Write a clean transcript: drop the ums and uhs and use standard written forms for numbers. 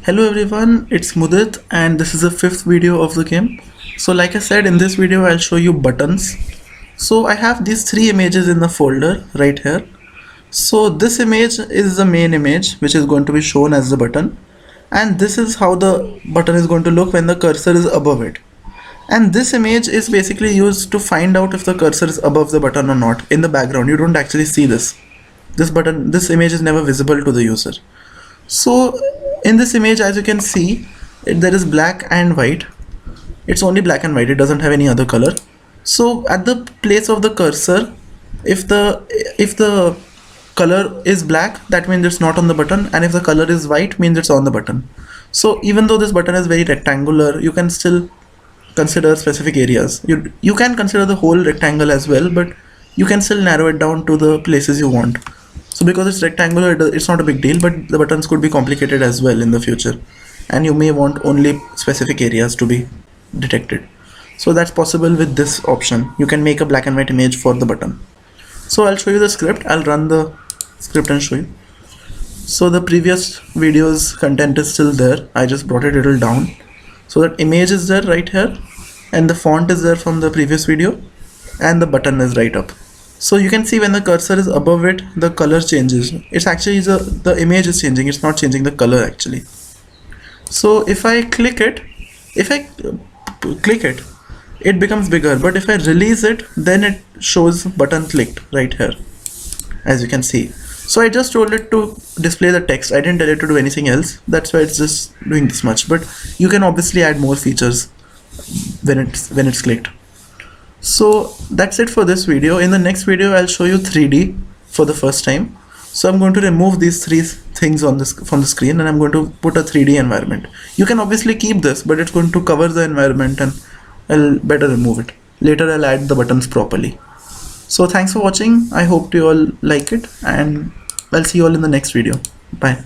Hello everyone, it's Mudit and this is the fifth video of the game. So like I said, in this video I'll show you buttons. So I have these three images in the folder right here. So this image is the main image which is going to be shown as the button, and this is how the button is going to look when the cursor is above it. And this image is basically used to find out if the cursor is above the button or not. In the background you don't actually see this. This image is never visible to the user. So in this image, as you can see, there is black and white. It's only black and white, it doesn't have any other color. So at the place of the cursor, if the color is black, that means it's not on the button, and if the color is white, means it's on the button. So even though this button is very rectangular, you can still consider specific areas. You can consider the whole rectangle as well, but you can still narrow it down to the places you want. So because it's rectangular, it's not a big deal, but the buttons could be complicated as well in the future, and you may want only specific areas to be detected. So that's possible with this option. You can make a black and white image for the button. So I'll show you the script. I'll run the script and show you. So the previous video's content is still there. I just brought it a little down. So that image is there right here, and the font is there from the previous video, and the button is right up. So you can see when the cursor is above it, the color changes. It's actually the image is changing, it's not changing the color actually. So if I click it, it becomes bigger, but if I release it, then it shows button clicked right here, as you can see. So I just told it to display the text. I didn't tell it to do anything else. That's why it's just doing this much, but you can obviously add more features when it's clicked. So that's it for this video. In the next video I'll show you 3D for the first time. So I'm going to remove these three things from the screen, and I'm going to put a 3D environment. You can obviously keep this, but it's going to cover the environment, and I'll better remove it. Later I'll add the buttons properly. So thanks for watching. I hope you all like it, and I'll see you all in the next video. Bye.